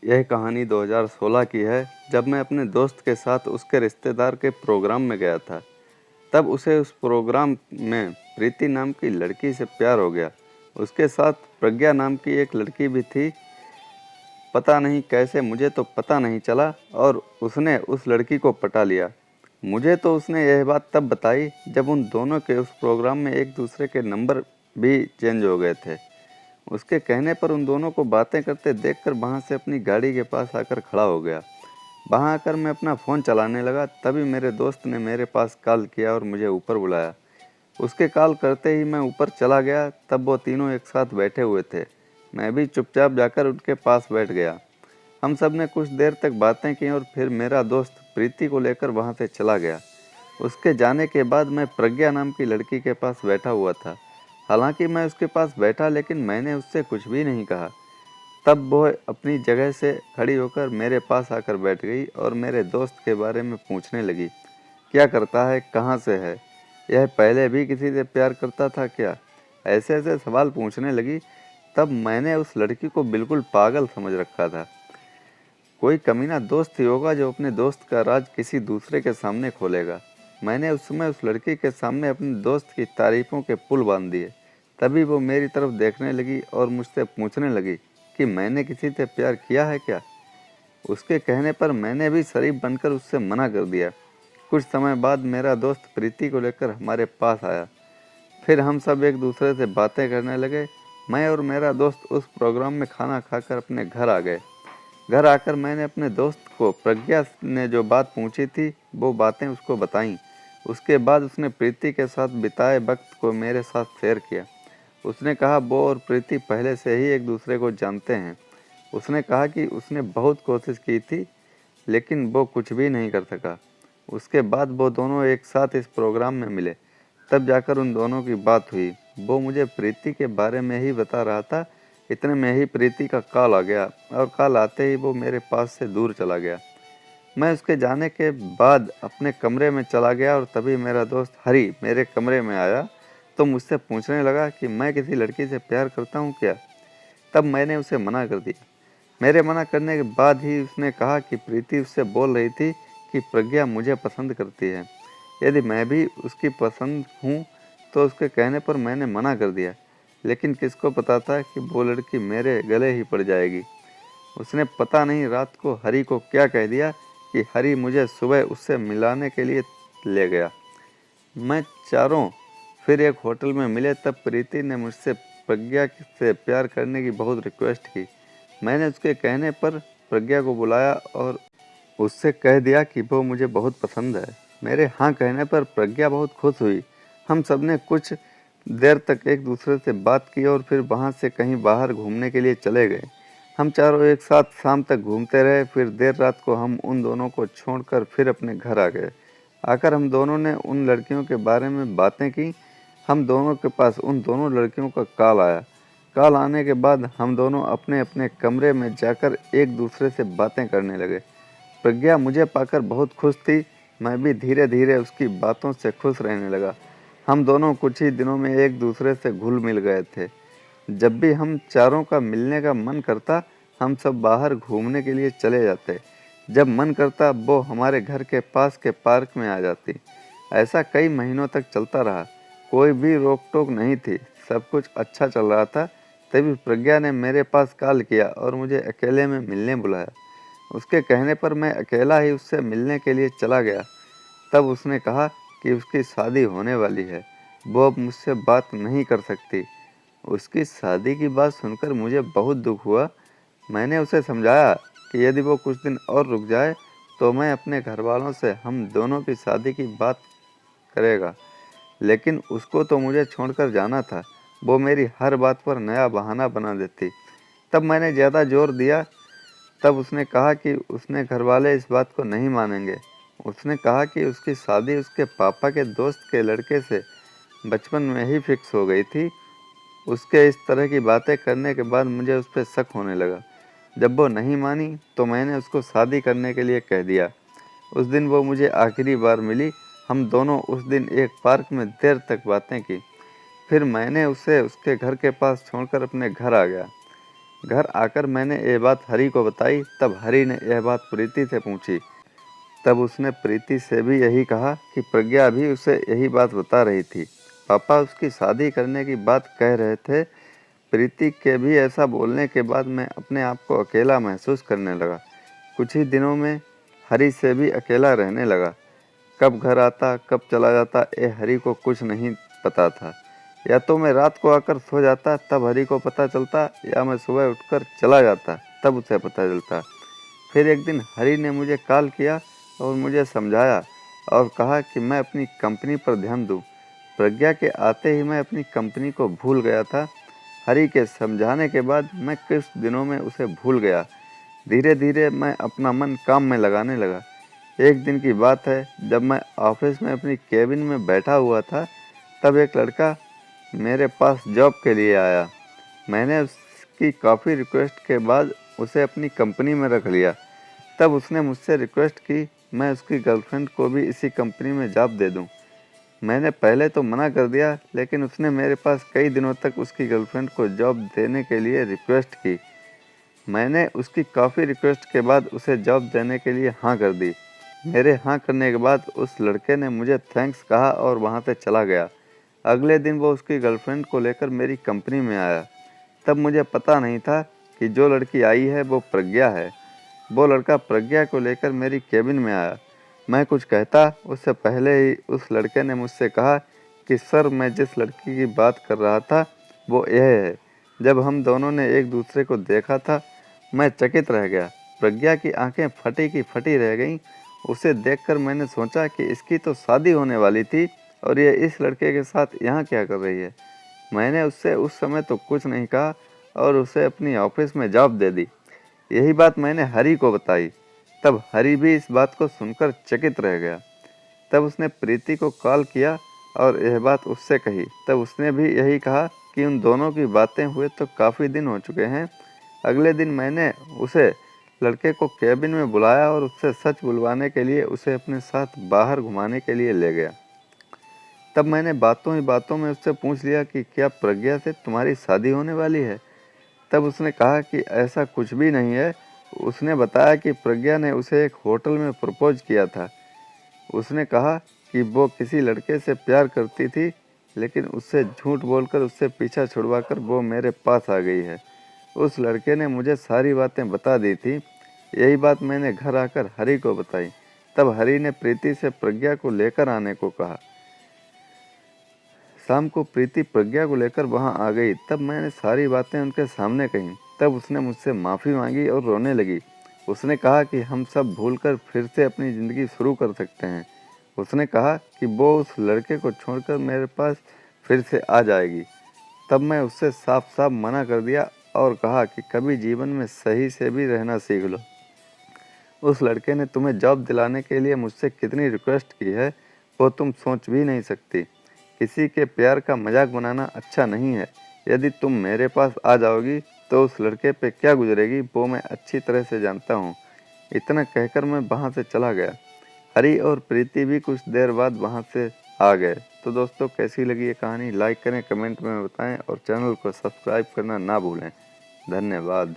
यह कहानी 2016 की है, जब मैं अपने दोस्त के साथ उसके रिश्तेदार के प्रोग्राम में गया था। तब उसे उस प्रोग्राम में प्रीति नाम की लड़की से प्यार हो गया। उसके साथ प्रज्ञा नाम की एक लड़की भी थी। पता नहीं कैसे, मुझे तो पता नहीं चला, और उसने उस लड़की को पटा लिया। मुझे तो उसने यह बात तब बताई जब उन दोनों के उस प्रोग्राम में एक दूसरे के नंबर भी चेंज हो गए थे। उसके कहने पर उन दोनों को बातें करते देखकर वहाँ से अपनी गाड़ी के पास आकर खड़ा हो गया। वहाँ आकर मैं अपना फ़ोन चलाने लगा, तभी मेरे दोस्त ने मेरे पास कॉल किया और मुझे ऊपर बुलाया। उसके कॉल करते ही मैं ऊपर चला गया। तब वो तीनों एक साथ बैठे हुए थे। मैं भी चुपचाप जाकर उनके पास बैठ गया। हम सब ने कुछ देर तक बातें की और फिर मेरा दोस्त प्रीति को लेकर वहाँ से चला गया। उसके जाने के बाद मैं प्रज्ञा नाम की लड़की के पास बैठा हुआ था। हालांकि मैं उसके पास बैठा, लेकिन मैंने उससे कुछ भी नहीं कहा। तब वो अपनी जगह से खड़ी होकर मेरे पास आकर बैठ गई और मेरे दोस्त के बारे में पूछने लगी। क्या करता है, कहाँ से है, यह पहले भी किसी से प्यार करता था क्या, ऐसे ऐसे सवाल पूछने लगी। तब मैंने उस लड़की को बिल्कुल पागल समझ रखा था। कोई कमीना दोस्त ही होगा जो अपने दोस्त का राज किसी दूसरे के सामने खोलेगा। मैंने उस समय उस लड़की के सामने अपने दोस्त की तारीफों के पुल बांध दिए। तभी वो मेरी तरफ देखने लगी और मुझसे पूछने लगी कि मैंने किसी से प्यार किया है क्या। उसके कहने पर मैंने भी शरीफ बनकर उससे मना कर दिया। कुछ समय बाद मेरा दोस्त प्रीति को लेकर हमारे पास आया। फिर हम सब एक दूसरे से बातें करने लगे। मैं और मेरा दोस्त उस प्रोग्राम में खाना खाकर अपने घर आ गए। घर आकर मैंने अपने दोस्त को प्रज्ञा ने जो बात पूछी थी वो बातें उसको बताईं। उसके बाद उसने प्रीति के साथ बिताए वक्त को मेरे साथ शेयर किया। उसने कहा वो और प्रीति पहले से ही एक दूसरे को जानते हैं। उसने कहा कि उसने बहुत कोशिश की थी, लेकिन वो कुछ भी नहीं कर सका। उसके बाद वो दोनों एक साथ इस प्रोग्राम में मिले। तब जाकर उन दोनों की बात हुई। वो मुझे प्रीति के बारे में ही बता रहा था। इतने में ही प्रीति का कॉल आ गया और कॉल आते ही वो मेरे पास से दूर चला गया। मैं उसके जाने के बाद अपने कमरे में चला गया और तभी मेरा दोस्त हरी मेरे कमरे में आया तो मुझसे पूछने लगा कि मैं किसी लड़की से प्यार करता हूँ क्या। तब मैंने उसे मना कर दिया। मेरे मना करने के बाद ही उसने कहा कि प्रीति उससे बोल रही थी कि प्रज्ञा मुझे पसंद करती है, यदि मैं भी उसकी पसंद हूँ। तो उसके कहने पर मैंने मना कर दिया, लेकिन किसको पता था कि वो लड़की मेरे गले ही पड़ जाएगी। उसने पता नहीं रात को हरी को क्या कह दिया कि हरी मुझे सुबह उससे मिलाने के लिए ले गया। मैं चारों फिर एक होटल में मिले। तब प्रीति ने मुझसे प्रज्ञा से प्यार करने की बहुत रिक्वेस्ट की। मैंने उसके कहने पर प्रज्ञा को बुलाया और उससे कह दिया कि वो मुझे बहुत पसंद है। मेरे हाँ कहने पर प्रज्ञा बहुत खुश हुई। हम सब ने कुछ देर तक एक दूसरे से बात की और फिर वहाँ से कहीं बाहर घूमने के लिए चले गए। हम चारों एक साथ शाम तक घूमते रहे। फिर देर रात को हम उन दोनों को छोड़कर फिर अपने घर आ गए। आकर हम दोनों ने उन लड़कियों के बारे में बातें की। हम दोनों के पास उन दोनों लड़कियों का कॉल आया। कॉल आने के बाद हम दोनों अपने अपने कमरे में जाकर एक दूसरे से बातें करने लगे। प्रज्ञा मुझे पाकर बहुत खुश थी। मैं भी धीरे धीरे उसकी बातों से खुश रहने लगा। हम दोनों कुछ ही दिनों में एक दूसरे से घुल मिल गए थे। जब भी हम चारों का मिलने का मन करता, हम सब बाहर घूमने के लिए चले जाते। जब मन करता वो हमारे घर के पास के पार्क में आ जाती। ऐसा कई महीनों तक चलता रहा। कोई भी रोक टोक नहीं थी, सब कुछ अच्छा चल रहा था। तभी प्रज्ञा ने मेरे पास कॉल किया और मुझे अकेले में मिलने बुलाया। उसके कहने पर मैं अकेला ही उससे मिलने के लिए चला गया। तब उसने कहा कि उसकी शादी होने वाली है, वो अब मुझसे बात नहीं कर सकती। उसकी शादी की बात सुनकर मुझे बहुत दुख हुआ। मैंने उसे समझाया कि यदि वो कुछ दिन और रुक जाए तो मैं अपने घर वालों से हम दोनों की शादी की बात करेगा, लेकिन उसको तो मुझे छोड़कर जाना था। वो मेरी हर बात पर नया बहाना बना देती। तब मैंने ज़्यादा जोर दिया। तब उसने कहा कि उसने घरवाले इस बात को नहीं मानेंगे। उसने कहा कि उसकी शादी उसके पापा के दोस्त के लड़के से बचपन में ही फिक्स हो गई थी। उसके इस तरह की बातें करने के बाद मुझे उस पर शक होने लगा। जब वो नहीं मानी तो मैंने उसको शादी करने के लिए कह दिया। उस दिन वो मुझे आखिरी बार मिली। हम दोनों उस दिन एक पार्क में देर तक बातें की। फिर मैंने उसे उसके घर के पास छोड़कर अपने घर आ गया। घर आकर मैंने ये बात हरी को बताई। तब हरी ने यह बात प्रीति से पूछी। तब उसने प्रीति से भी यही कहा कि प्रज्ञा भी उसे यही बात बता रही थी। पापा उसकी शादी करने की बात कह रहे थे। प्रीति के भी ऐसा बोलने के बाद मैं अपने आप को अकेला महसूस करने लगा। कुछ ही दिनों में हरी से भी अकेला रहने लगा। कब घर आता, कब चला जाता, ये हरी को कुछ नहीं पता था। या तो मैं रात को आकर सो जाता, तब हरी को पता चलता, या मैं सुबह उठकर चला जाता, तब उसे पता चलता। फिर एक दिन हरी ने मुझे कॉल किया और मुझे समझाया और कहा कि मैं अपनी कंपनी पर ध्यान दूँ। प्रज्ञा के आते ही मैं अपनी कंपनी को भूल गया था। हरी के समझाने के बाद मैं कुछ दिनों में उसे भूल गया। धीरे धीरे मैं अपना मन काम में लगाने लगा। एक दिन की बात है, जब मैं ऑफिस में अपनी केबिन में बैठा हुआ था, तब एक लड़का मेरे पास जॉब के लिए आया। मैंने उसकी काफ़ी रिक्वेस्ट के बाद उसे अपनी कंपनी में रख लिया। तब उसने मुझसे रिक्वेस्ट की मैं उसकी गर्लफ्रेंड को भी इसी कंपनी में जॉब दे दूं। मैंने पहले तो मना कर दिया, लेकिन उसने मेरे पास कई दिनों तक उसकी गर्लफ्रेंड को जॉब देने के लिए रिक्वेस्ट की। मैंने उसकी काफ़ी रिक्वेस्ट के बाद उसे जॉब देने के लिए हाँ कर दी। मेरे हाँ करने के बाद उस लड़के ने मुझे थैंक्स कहा और वहाँ से चला गया। अगले दिन वो उसकी गर्लफ्रेंड को लेकर मेरी कंपनी में आया। तब मुझे पता नहीं था कि जो लड़की आई है वो प्रज्ञा है। वो लड़का प्रज्ञा को लेकर मेरी केबिन में आया। मैं कुछ कहता उससे पहले ही उस लड़के ने मुझसे कहा कि सर, मैं जिस लड़की की बात कर रहा था वो यह है। जब हम दोनों ने एक दूसरे को देखा था, मैं चकित रह गया। प्रज्ञा की आंखें फटी की फटी रह गईं। उसे देखकर मैंने सोचा कि इसकी तो शादी होने वाली थी और ये इस लड़के के साथ यहाँ क्या कर रही है। मैंने उससे उस समय तो कुछ नहीं कहा और उसे अपनी ऑफिस में जॉब दे दी। यही बात मैंने हरी को बताई। तब हरी भी इस बात को सुनकर चकित रह गया। तब उसने प्रीति को कॉल किया और यह बात उससे कही। तब उसने भी यही कहा कि उन दोनों की बातें हुए तो काफ़ी दिन हो चुके हैं। अगले दिन मैंने उसे लड़के को केबिन में बुलाया और उससे सच बुलवाने के लिए उसे अपने साथ बाहर घुमाने के लिए ले गया। तब मैंने बातों ही बातों में उससे पूछ लिया कि क्या प्रज्ञा से तुम्हारी शादी होने वाली है। तब उसने कहा कि ऐसा कुछ भी नहीं है। उसने बताया कि प्रज्ञा ने उसे एक होटल में प्रपोज किया था। उसने कहा कि वो किसी लड़के से प्यार करती थी, लेकिन उससे झूठ बोलकर उससे पीछा छुड़वाकर वो मेरे पास आ गई है। उस लड़के ने मुझे सारी बातें बता दी थी। यही बात मैंने घर आकर हरी को बताई। तब हरी ने प्रीति से प्रज्ञा को लेकर आने को कहा। शाम को प्रीति प्रज्ञा को लेकर वहां आ गई। तब मैंने सारी बातें उनके सामने कहीं। तब उसने मुझसे माफ़ी मांगी और रोने लगी। उसने कहा कि हम सब भूलकर फिर से अपनी ज़िंदगी शुरू कर सकते हैं। उसने कहा कि वो उस लड़के को छोड़कर मेरे पास फिर से आ जाएगी। तब मैं उससे साफ साफ मना कर दिया और कहा कि कभी जीवन में सही से भी रहना सीख लो। उस लड़के ने तुम्हें जॉब दिलाने के लिए मुझसे कितनी रिक्वेस्ट की है, वो तुम सोच भी नहीं सकती। किसी के प्यार का मजाक बनाना अच्छा नहीं है। यदि तुम मेरे पास आ जाओगी तो उस लड़के पे क्या गुजरेगी वो मैं अच्छी तरह से जानता हूँ। इतना कहकर मैं वहाँ से चला गया। हरी और प्रीति भी कुछ देर बाद वहाँ से आ गए। तो दोस्तों, कैसी लगी ये कहानी, लाइक करें, कमेंट में बताएं और चैनल को सब्सक्राइब करना ना भूलें। धन्यवाद।